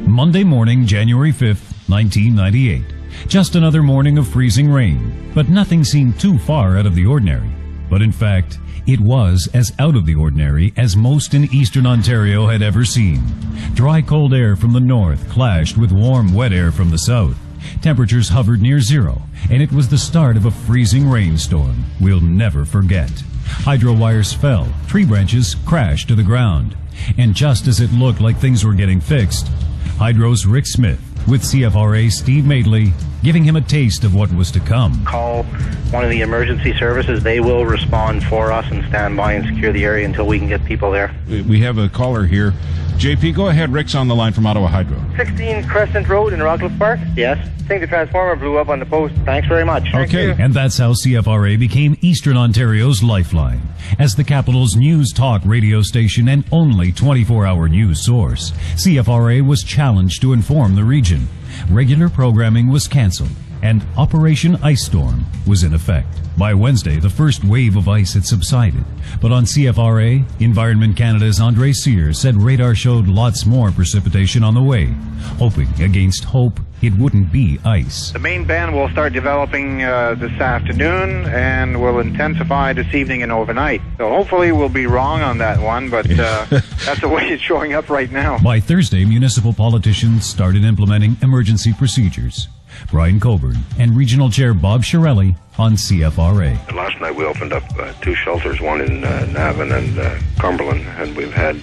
Monday morning, January 5th, 1998. Just another morning of freezing rain, but nothing seemed too far out of the ordinary. But in fact, it was as out of the ordinary as most in eastern Ontario had ever seen. Dry, cold air from the north clashed with warm, wet air from the south. Temperatures hovered near zero, and it was the start of a freezing rainstorm we'll never forget. Hydro wires fell, tree branches crashed to the ground. And just as it looked like things were getting fixed, Hydro's Rick Smith, with CFRA Steve Madeley, giving him a taste of what was to come. Call one of the emergency services. They will respond for us and stand by and secure the area until we can get people there. We have a caller here. JP, go ahead. Rick's on the line from Ottawa Hydro. 16 Crescent Road in Rockcliffe Park? Yes. I think the transformer blew up on the post. Thanks very much. Okay, and that's how CFRA became Eastern Ontario's lifeline. As the capital's news talk radio station and only 24-hour news source, CFRA was challenged to inform the region. Regular programming was cancelled, and Operation Ice Storm was in effect. By Wednesday, the first wave of ice had subsided. But on CFRA, Environment Canada's Andre Cyr said radar showed lots more precipitation on the way, hoping against hope it wouldn't be ice. The main band will start developing this afternoon and will intensify this evening and overnight. So hopefully we'll be wrong on that one, but that's the way it's showing up right now. By Thursday, municipal politicians started implementing emergency procedures. Brian Coburn and Regional Chair Bob Shirelli on CFRA. Last night we opened up two shelters, one in Navan and Cumberland, and we've had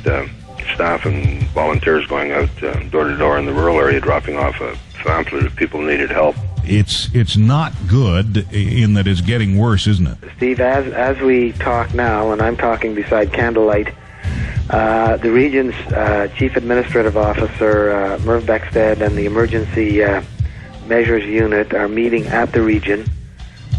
staff and volunteers going out door to door in the rural area dropping off a pamphlet if people needed help. It's not good in that it's getting worse, isn't it? Steve, as we talk now, and I'm talking beside candlelight, the region's Chief Administrative Officer, Merv Beckstead, and the Emergency Measures Unit are meeting at the region,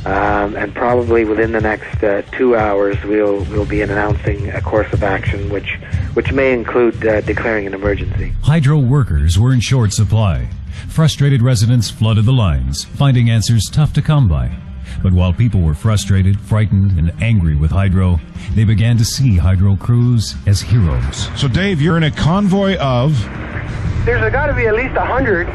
and probably within the next 2 hours we'll be announcing a course of action which may include declaring an emergency. Hydro workers were in short supply. Frustrated residents flooded the lines, finding answers tough to come by. But while people were frustrated, frightened, and angry with Hydro, they began to see Hydro crews as heroes. So Dave, you're in a convoy of... There's got to be at least 100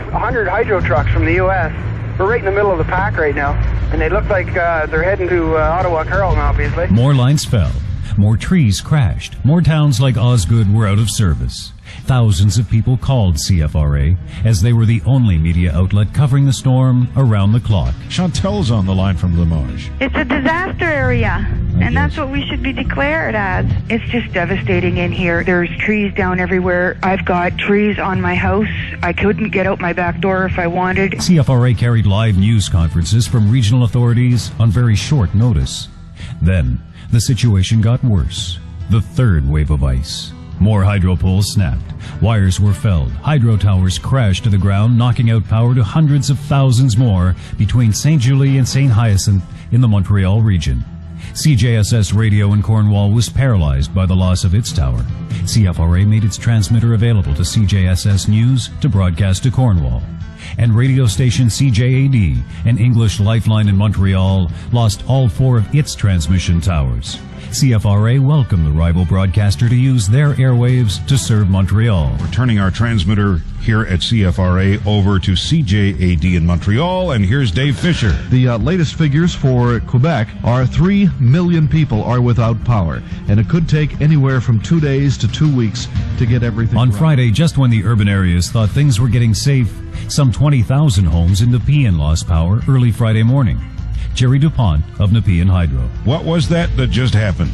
hydro trucks from the U.S. We're right in the middle of the pack right now, and they look like they're heading to Ottawa Carrollton, obviously. More lines fell. More trees crashed. More towns like Osgood were out of service. Thousands of people called CFRA as they were the only media outlet covering the storm around the clock. Chantel's on the line from Limoges. It's a disaster area, and that's what we should be declared as. It's just devastating in here. There's trees down everywhere. I've got trees on my house. I couldn't get out my back door if I wanted. CFRA carried live news conferences from regional authorities on very short notice. Then, the situation got worse. The third wave of ice. More hydro poles snapped. Wires were felled. Hydro towers crashed to the ground, knocking out power to hundreds of thousands more between St. Julie and St. Hyacinthe in the Montreal region. CJSS radio in Cornwall was paralyzed by the loss of its tower. CFRA made its transmitter available to CJSS News to broadcast to Cornwall. And radio station CJAD, an English lifeline in Montreal, lost all 4 of its transmission towers. CFRA welcomed the rival broadcaster to use their airwaves to serve Montreal. We're turning our transmitter here at CFRA over to CJAD in Montreal, and here's Dave Fisher. The latest figures for Quebec are 3 million people are without power, and it could take anywhere from 2 days to 2 weeks to get everything On right. Friday, just when the urban areas thought things were getting safe, some 20,000 homes in Nepean lost power early Friday morning. Jerry DuPont of Nepean Hydro. What was that just happened?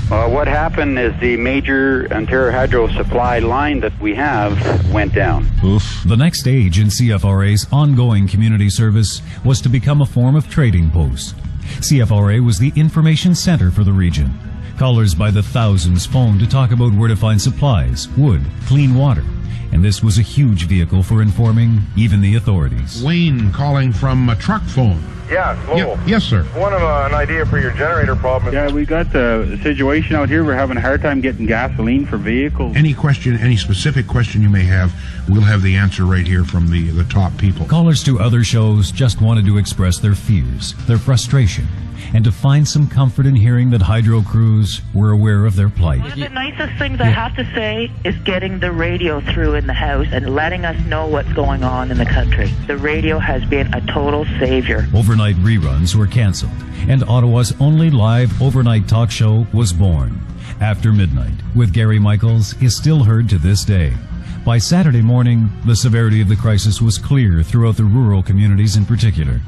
What happened is the major Ontario Hydro supply line that we have went down. Oof. The next stage in CFRA's ongoing community service was to become a form of trading post. CFRA was the information center for the region. Callers by the thousands phoned to talk about where to find supplies, wood, clean water. and this was a huge vehicle for informing even the authorities. Wayne calling from a truck phone. Yeah, Lowell. Yes, sir. One of an idea for your generator problem. Yeah, we got the situation out here. We're having a hard time getting gasoline for vehicles. Any question, any specific question you may have, we'll have the answer right here from the top people. Callers to other shows just wanted to express their fears, their frustration, and to find some comfort in hearing that hydro crews were aware of their plight. One of the nicest things I have to say is getting the radio through in the house and letting us know what's going on in the country. The radio has been a total savior. Overnight reruns were canceled, and Ottawa's only live overnight talk show was born. After Midnight, with Gary Michaels, is still heard to this day. By Saturday morning, the severity of the crisis was clear throughout the rural communities in particular.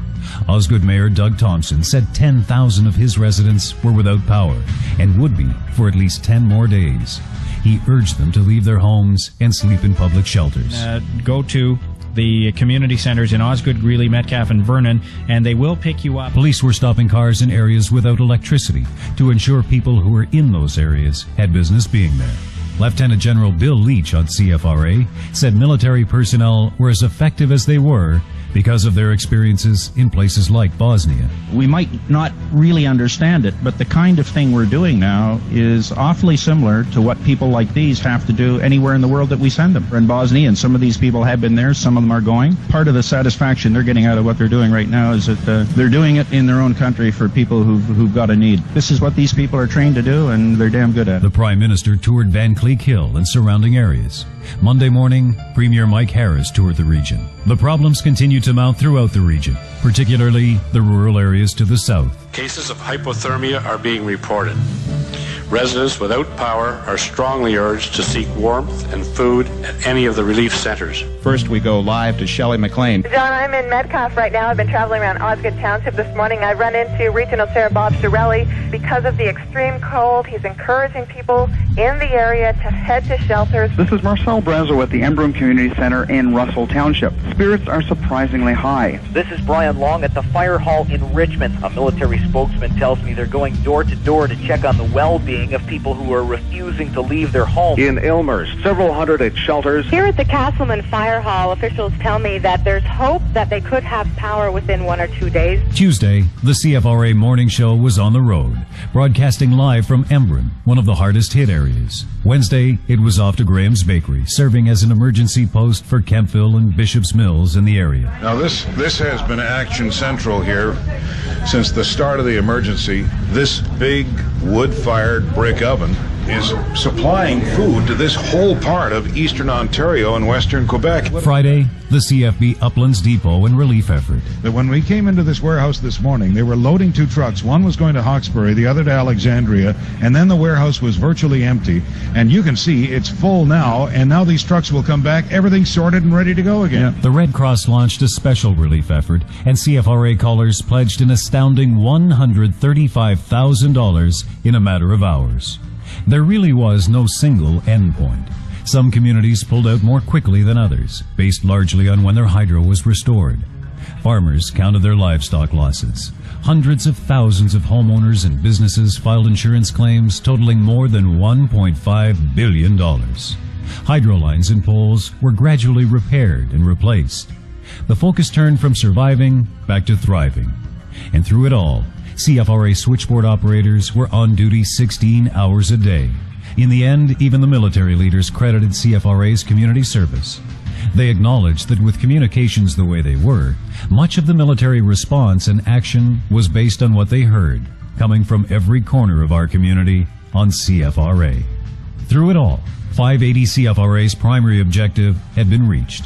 Osgood Mayor Doug Thompson said 10,000 of his residents were without power and would be for at least 10 more days. He urged them to leave their homes and sleep in public shelters. Go to the community centers in Osgood, Greeley, Metcalfe, and Vernon, and they will pick you up. Police were stopping cars in areas without electricity to ensure people who were in those areas had business being there. Lieutenant General Bill Leach on CFRA said military personnel were as effective as they were because of their experiences in places like Bosnia. We might not really understand it, but the kind of thing we're doing now is awfully similar to what people like these have to do anywhere in the world that we send them. We're in Bosnia, and some of these people have been there, some of them are going. Part of the satisfaction they're getting out of what they're doing right now is that they're doing it in their own country for people who've got a need. This is what these people are trained to do, and they're damn good at it. The Prime Minister toured Van Cleek Hill and surrounding areas. Monday morning, Premier Mike Harris toured the region. The problems continue to mount throughout the region, particularly the rural areas to the south. Cases of hypothermia are being reported. Residents without power are strongly urged to seek warmth and food at any of the relief centers. First, we go live to Shelley McLean. John, I'm in Metcalfe right now. I've been traveling around Osgood Township this morning. I run into Regional Chair Bob Shirelli. Because of the extreme cold, he's encouraging people in the area to head to shelters. This is Marcel Brazo at the Embrun Community Center in Russell Township. Spirits are surprisingly high. This is Brian Long at the Fire Hall in Richmond. A military spokesman tells me they're going door to door to check on the well-being of people who are refusing to leave their homes. In Ilmers, several hundred at shelters. Here at the Castleman Fire Hall, officials tell me that there's hope that they could have power within 1 or 2 days. Tuesday, the CFRA morning show was on the road, broadcasting live from Embrun, one of the hardest hit areas. Wednesday, it was off to Graham's Bakery, serving as an emergency post for Kempville and Bishop's Mills in the area. Now this has been action central here since the start of the emergency. This big wood-fired brick oven is supplying food to this whole part of eastern Ontario and western Quebec. Friday, the CFB Uplands Depot and relief effort. But when we came into this warehouse this morning, they were loading 2 trucks. One was going to Hawkesbury, the other to Alexandria, and then the warehouse was virtually empty. And you can see it's full now, and now these trucks will come back, everything's sorted and ready to go again. The Red Cross launched a special relief effort, and CFRA callers pledged an astounding $135,000 in a matter of hours. There really was no single endpoint. Some communities pulled out more quickly than others, based largely on when their hydro was restored. Farmers counted their livestock losses. Hundreds of thousands of homeowners and businesses filed insurance claims totaling more than $1.5 billion. Hydro lines and poles were gradually repaired and replaced. The focus turned from surviving back to thriving. And through it all, CFRA switchboard operators were on duty 16 hours a day. In the end, even the military leaders credited CFRA's community service. They acknowledged that with communications the way they were, much of the military response and action was based on what they heard, coming from every corner of our community on CFRA. Through it all, 580 CFRA's primary objective had been reached: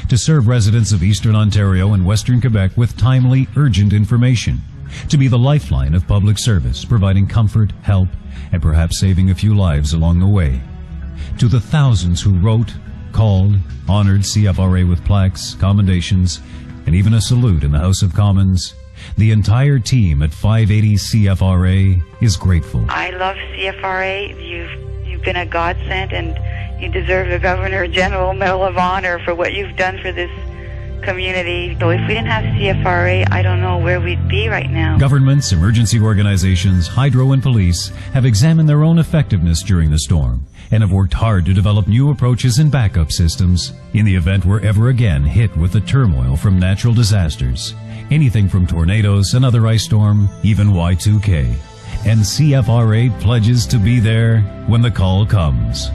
to serve residents of Eastern Ontario and Western Quebec with timely, urgent information, to be the lifeline of public service, providing comfort, help, and perhaps saving a few lives along the way. To the thousands who wrote, called, honored CFRA with plaques, commendations, and even a salute in the House of Commons, the entire team at 580 CFRA is grateful. I love CFRA. You've been a godsend, and you deserve the Governor General Medal of Honor for what you've done for this community. So if we didn't have CFRA, I don't know where we'd be right now. Governments, emergency organizations, hydro, and police have examined their own effectiveness during the storm and have worked hard to develop new approaches and backup systems in the event we're ever again hit with the turmoil from natural disasters. Anything from tornadoes, another ice storm, even Y2K. And CFRA pledges to be there when the call comes.